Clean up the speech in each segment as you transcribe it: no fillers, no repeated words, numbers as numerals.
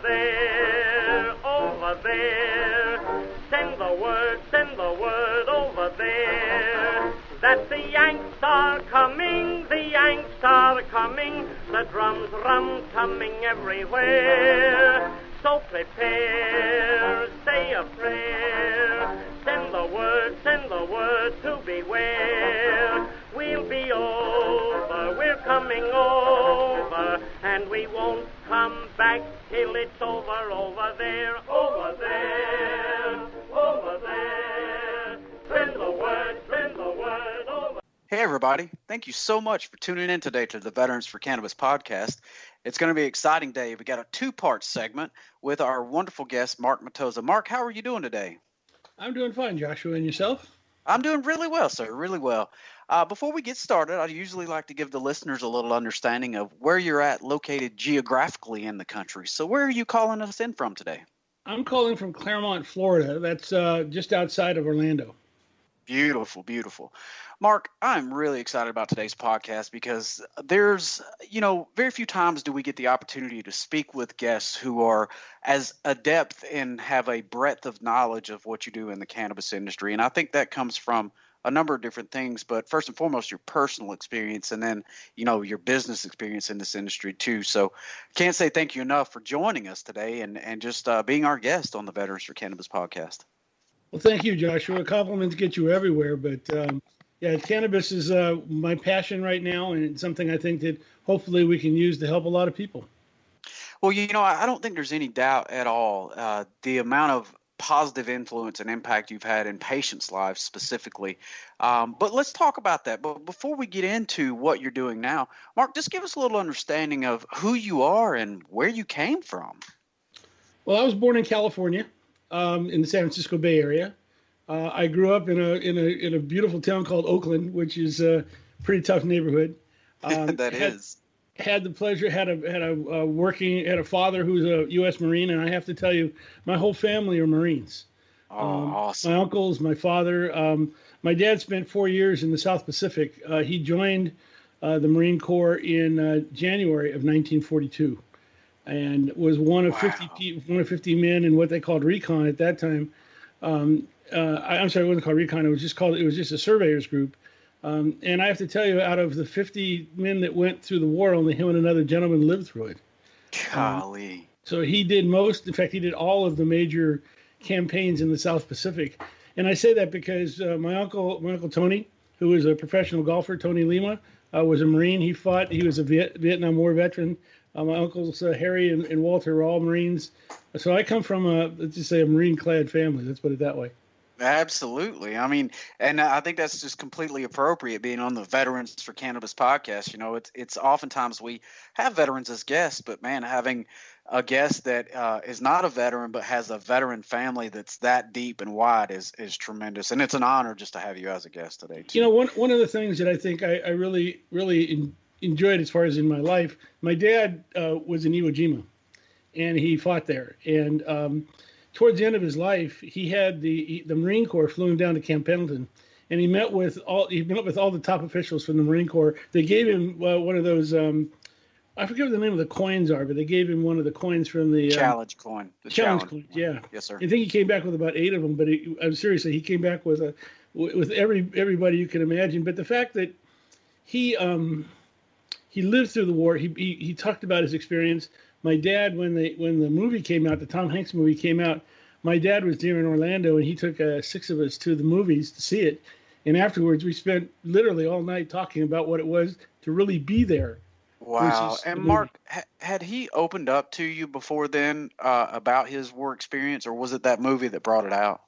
there, over there. Send the word over there. That the Yanks are coming, the Yanks are coming. The drums rum-tumming everywhere. So prepare, say a prayer. Send the word to beware. We'll be over, we're coming over, and we won't come back till it's over, over there, over there, over there. Send the word over. Hey everybody, thank you so much for tuning in today to the Veterans for Cannabis podcast. It's going to be an exciting day. We got a two-part segment with our wonderful guest, Mark MATOZA. Mark, how are you doing today? I'm doing fine, Joshua, and yourself? I'm doing really well, sir, really well. Before we get started, I usually like to give the listeners a little understanding of where you're at located geographically in the country. So where are you calling us in from today? I'm calling from Claremont, Florida. That's just outside of Orlando. Beautiful, beautiful. Mark, I'm really excited about today's podcast because there's, very few times do we get the opportunity to speak with guests who are as adept and have a breadth of knowledge of what you do in the cannabis industry. And I think that comes from a number of different things, but first and foremost, your personal experience and then, your business experience in this industry too. So can't say thank you enough for joining us today and just being our guest on the Veterans for Cannabis podcast. Well, thank you, Joshua. Compliments get you everywhere, but yeah, cannabis is my passion right now, and it's something I think that hopefully we can use to help a lot of people. Well, I don't think there's any doubt at all the amount of positive influence and impact you've had in patients' lives specifically. But let's talk about that. But before we get into what you're doing now, Mark, just give us a little understanding of who you are and where you came from. Well, I was born in California, in the San Francisco Bay Area. I grew up in a beautiful town called Oakland, which is a pretty tough neighborhood. Had the pleasure, had a father who's a U.S. Marine, and I have to tell you, my whole family are Marines. Awesome. My uncles, my father. My dad spent 4 years in the South Pacific. He joined the Marine Corps in January of 1942, and was one of 50 men in what they called recon at that time. I'm sorry, it wasn't called recon. It was just a surveyors group. And I have to tell you, out of the 50 men that went through the war, only him and another gentleman lived through it. Golly. So he did in fact, he did all of the major campaigns in the South Pacific. And I say that because my uncle Tony, who was a professional golfer, Tony Lima, was a Marine. He was a Vietnam War veteran. My uncles Harry and Walter were all Marines. So I come from let's just say a Marine-clad family. Let's put it that way. Absolutely. I mean, and I think that's just completely appropriate being on the Veterans for Cannabis podcast. It's oftentimes we have veterans as guests, but man, having a guest that is not a veteran but has a veteran family that's that deep and wide is tremendous. And it's an honor just to have you as a guest today, too. One of the things that I think I really, really enjoyed as far as in my life, my dad was in Iwo Jima, and he fought there. And towards the end of his life, he had the Marine Corps flew him down to Camp Pendleton, and he met with all the top officials from the Marine Corps. They gave him one of those, I forget what the name of the coins are, but they gave him one of the coins from the challenge coin. The challenge coin, yeah. Yes, sir. I think he came back with about 8 of them, but seriously, he came back with everybody you can imagine. But the fact that he lived through the war, he talked about his experience. My dad, when the movie came out, the Tom Hanks movie came out, my dad was there in Orlando, and he took 6 of us to the movies to see it. And afterwards, we spent literally all night talking about what it was to really be there. Wow. And Mark, had he opened up to you before then about his war experience, or was it that movie that brought it out?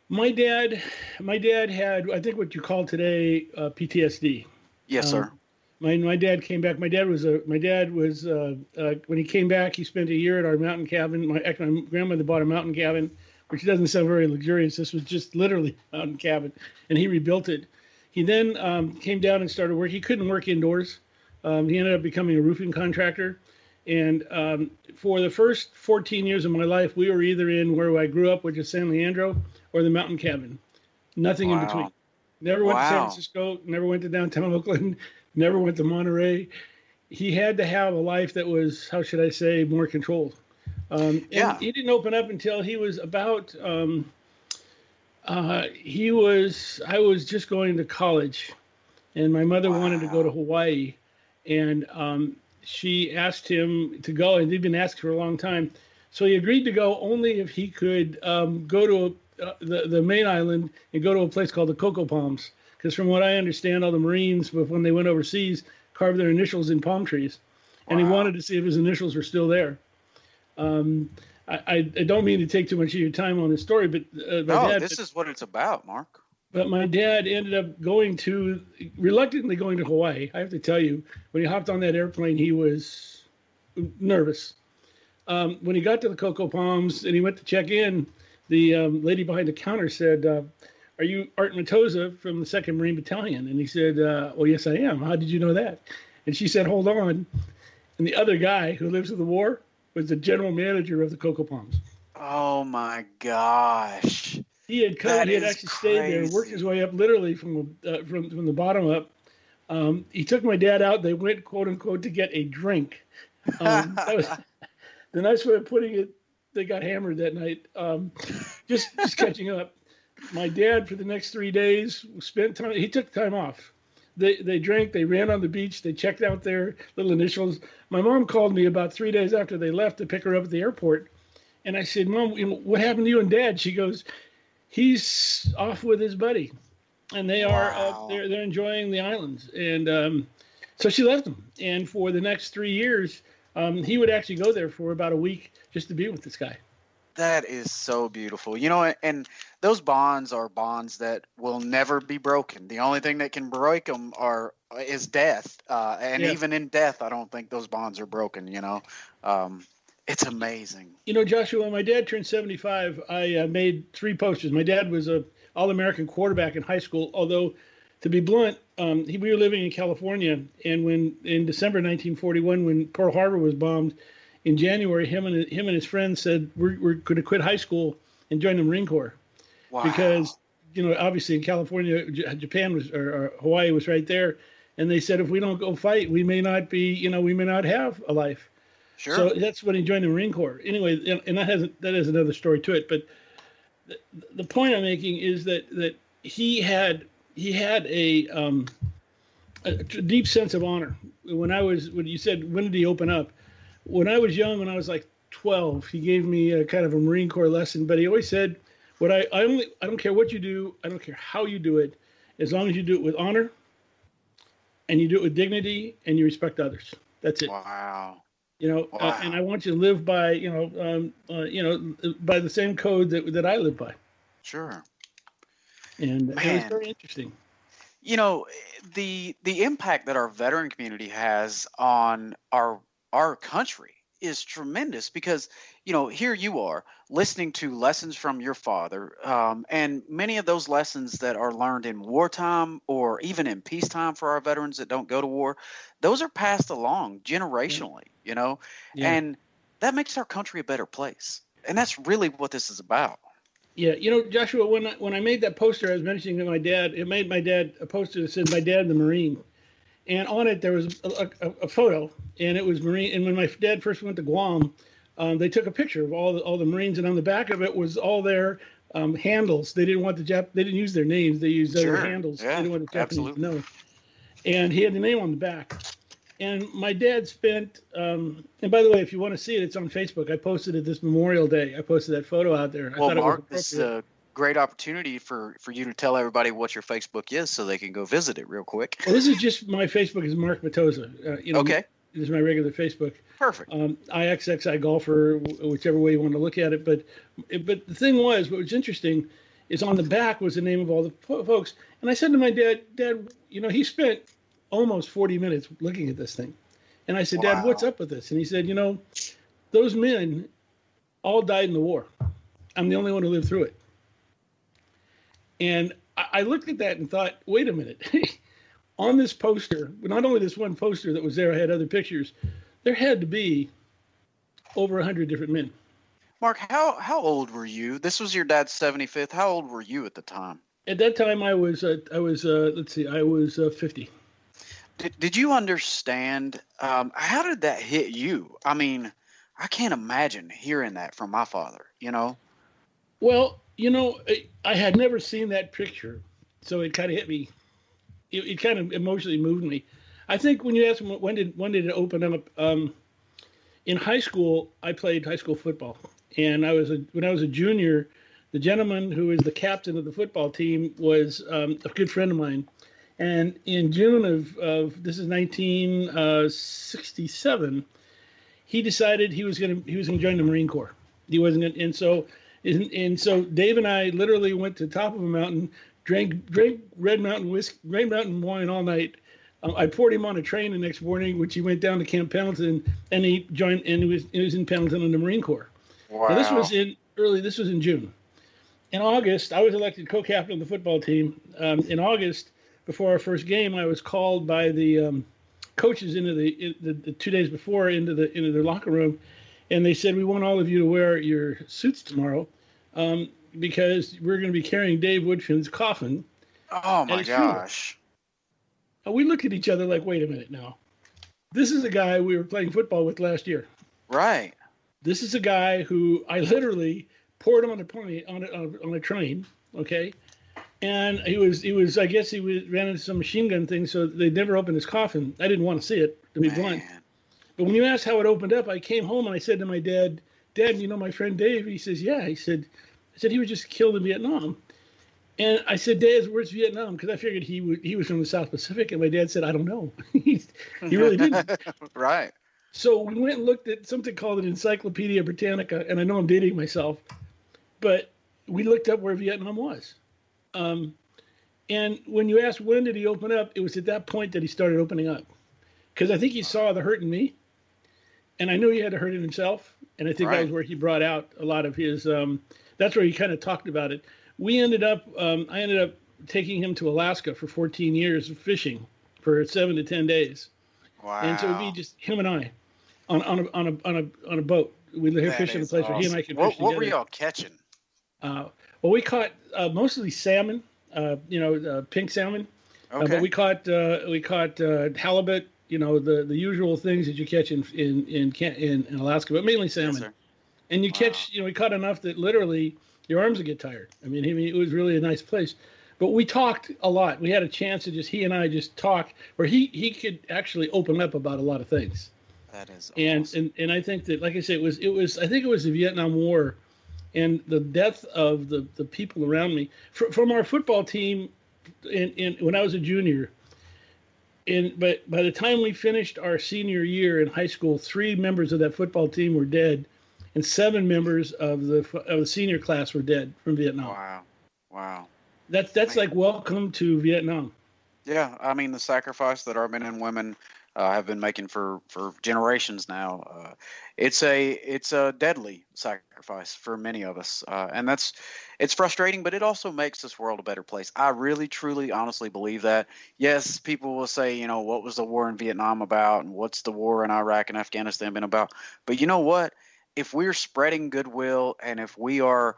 My dad had, I think, what you call today PTSD. Yes, sir. My dad came back. My dad was when he came back, he spent a year at our mountain cabin. My grandmother bought a mountain cabin, which doesn't sound very luxurious. This was just literally a mountain cabin, and he rebuilt it. He then came down and started work. He couldn't work indoors. He ended up becoming a roofing contractor. And for the first 14 years of my life, we were either in where I grew up, which is San Leandro, or the mountain cabin. Nothing in between. Never went to San Francisco, never went to downtown Oakland, never went to Monterey. he had to have a life that was, how should I say, more controlled. And he didn't open up until he was about, I was just going to college, and my mother wanted to go to Hawaii, and she asked him to go, and he'd been asked for a long time. So he agreed to go only if he could go to the main island and go to a place called the Cocoa Palms. Because from what I understand, all the Marines, when they went overseas, carved their initials in palm trees. And he wanted to see if his initials were still there. I don't mean to take too much of your time on this story, but this is what it's about, Mark. But my dad ended up reluctantly going to Hawaii. I have to tell you, when he hopped on that airplane, he was nervous. When he got to the Cocoa Palms and he went to check in, the lady behind the counter said, "Are you Art MATOZA from the 2nd Marine Battalion?" And he said, "Well, yes, I am. How did you know that?" And she said, "Hold on." And the other guy who lives in the war was the general manager of the Cocoa Palms. Oh, my gosh. He had actually stayed there, worked his way up literally from the bottom up. He took my dad out. They went, quote unquote, to get a drink. That was the nice way of putting it. They got hammered that night. Just catching up. My dad, for the next 3 days, spent time. He took time off. They drank. They ran on the beach. They checked out their little initials. My mom called me about 3 days after they left to pick her up at the airport, and I said, "Mom, what happened to you and Dad?" She goes, "He's off with his buddy, and they are they're enjoying the islands." And so she left him. And for the next 3 years, he would actually go there for about a week just to be with this guy. That is so beautiful. And those bonds are bonds that will never be broken. The only thing that can break them is death. Even in death, I don't think those bonds are broken, It's amazing. Joshua, when my dad turned 75, I made 3 posters. My dad was a All-American quarterback in high school, although, to be blunt, we were living in California, and in December 1941, when Pearl Harbor was bombed, in January, him and his friends said, we're going to quit high school and join the Marine Corps. Wow. Because, obviously in California, Japan or Hawaii was right there. And they said, if we don't go fight, we may not have a life. Sure. So that's when he joined the Marine Corps. Anyway, and that has another story to it. But the point I'm making is that he had a deep sense of honor. When you said, when did he open up? When I was young, when I was like 12, he gave me a kind of a Marine Corps lesson, but he always said, I don't care what you do. I don't care how you do it, as long as you do it with honor and you do it with dignity and you respect others. That's it. Wow. And I want you to live by, by the same code that I live by. Sure. And it was very interesting. The impact that our veteran community has on our country is tremendous because, here you are listening to lessons from your father, and many of those lessons that are learned in wartime or even in peacetime for our veterans that don't go to war, those are passed along generationally, and that makes our country a better place. And that's really what this is about. Yeah. Joshua, when I made that poster, I was mentioning to my dad, it made my dad a poster that said, "My dad, the Marine." And on it, there was a photo, and it was Marine. And when my dad first went to Guam, they took a picture of all the Marines, and on the back of it was all their handles. They didn't want they didn't use their names; they used their handles. Yeah, they didn't want the Japanese to know. And he had the name on the back. And my dad spent. And by the way, if you want to see it, it's on Facebook. I posted it this Memorial Day. I posted that photo out there. Well, Mark, this is a great opportunity for you to tell everybody what your Facebook is so they can go visit it real quick. Well, this is just my Facebook is Mark MATOZA. Okay. This is my regular Facebook. Perfect. IXXI golfer, whichever way you want to look at it. But the thing was, what was interesting is on the back was the name of all the folks. And I said to my dad, he spent almost 40 minutes looking at this thing. And I said, wow. Dad, what's up with this? And he said, those men all died in the war. I'm the only one who lived through it. And I looked at that and thought, wait a minute. On this poster, not only this one poster that was there, I had other pictures. There had to be over 100 different men. Mark, how old were you? This was your dad's 75th. How old were you at the time? At that time, I was 50. Did you understand? How did that hit you? I mean, I can't imagine hearing that from my father, you know? Well, I had never seen that picture, so it kind of hit me. It kind of emotionally moved me. I think when you ask me when did it open up, in high school I played high school football, and when I was a junior, the gentleman who was the captain of the football team was a good friend of mine, and in June of this is 1967, he decided he was going to join the Marine Corps. He wasn't going, and so Dave and I literally went to the top of a mountain, drank Red Mountain wine all night. I poured him on a train the next morning, which he went down to Camp Pendleton, and he joined, and he was in Pendleton in the Marine Corps. Wow. Now, this was in June. In August, I was elected co-captain of the football team. In August, before our first game, I was called by the coaches into the 2 days before into their locker room, and they said, we want all of you to wear your suits tomorrow, because we're going to be carrying Dave Woodfin's coffin. Oh my gosh. And we looked at each other like, wait a minute now. This is a guy we were playing football with last year. Right. This is a guy who I literally poured him on a train, okay? And he was I guess ran into some machine gun thing, so they never opened his coffin. I didn't want to see it, to be blunt. But when you asked how it opened up, I came home and I said to my dad, my friend Dave? He says, yeah. I said he was just killed in Vietnam. And I said, Dad, where's Vietnam? Because I figured he was from the South Pacific. And my dad said, I don't know. He really didn't. Right. So we went and looked at something called an Encyclopedia Britannica. And I know I'm dating myself, but we looked up where Vietnam was. And when you asked when did he open up, it was at that point that he started opening up. Because I think he saw the hurt in me. And I knew he had to hurt in himself. And I think that was where he brought out a lot of his, that's where he kind of talked about it. I ended up taking him to Alaska for 14 years of fishing for 7 to 10 days. Wow. And so it'd be just him and I on a boat. We lived fishing in a place where he and I could fish together. What were y'all catching? Well, we caught mostly salmon, pink salmon. Okay. But we caught halibut, the usual things that you catch in Alaska, but mainly salmon. Yes, and you catch, we caught enough that literally your arms would get tired. I mean, it was really a nice place. But we talked a lot. We had a chance to he and I just talk, where he could actually open up about a lot of things. That is awesome. And I think that, like I said, I think it was the Vietnam War and the death of the people around me. From our football team when I was a junior, but by the time we finished our senior year in high school, 3 members of that football team were dead, and 7 members of the senior class were dead from Vietnam. Wow. That's like welcome to Vietnam. Yeah, I mean the sacrifice that our men and women have been making for generations now. It's a deadly sacrifice for many of us, and it's frustrating, but it also makes this world a better place. I really, truly, honestly believe that. Yes, people will say, what was the war in Vietnam about, and what's the war in Iraq and Afghanistan been about? But you know what? If we're spreading goodwill, and if we are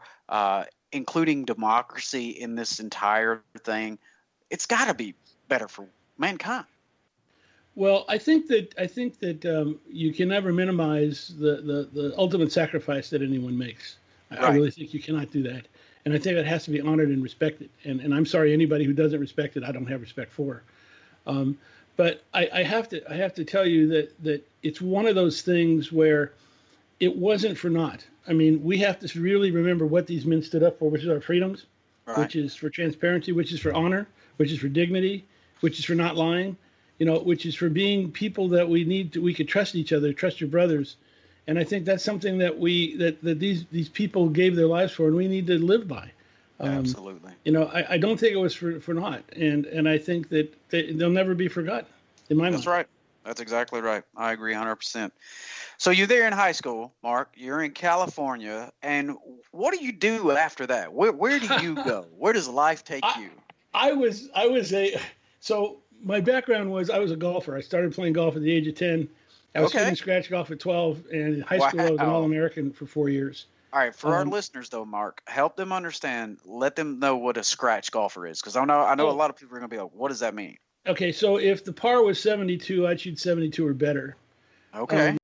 including democracy in this entire thing, it's got to be better for mankind. Well, I think that you can never minimize the ultimate sacrifice that anyone makes. I really think you cannot do that, and I think it has to be honored and respected. And I'm sorry, anybody who doesn't respect it, I don't have respect for. But I have to tell you that it's one of those things where it wasn't for naught. I mean, we have to really remember what these men stood up for, which is our freedoms, which is for transparency, which is for honor, which is for dignity, which is for not lying, which is for being people that we could trust each other, trust your brothers. And I think that's something that that these people gave their lives for, and we need to live by. Absolutely. I don't think it was for naught. And I think that they'll never be forgotten in my mind. That's right. That's exactly right. I agree 100%. So you're there in high school, Mark. You're in California, and what do you do after that? Where do you go? Where does life take you? So my background was I was a golfer. I started playing golf at the age of 10. I was shooting scratch golf at 12, and in high school I was an All-American for 4 years. All right, for our listeners though, Mark, help them understand. Let them know what a scratch golfer is, because I know a lot of people are going to be like, "What does that mean?" Okay, so if the par was 72, I'd shoot 72 or better. Okay.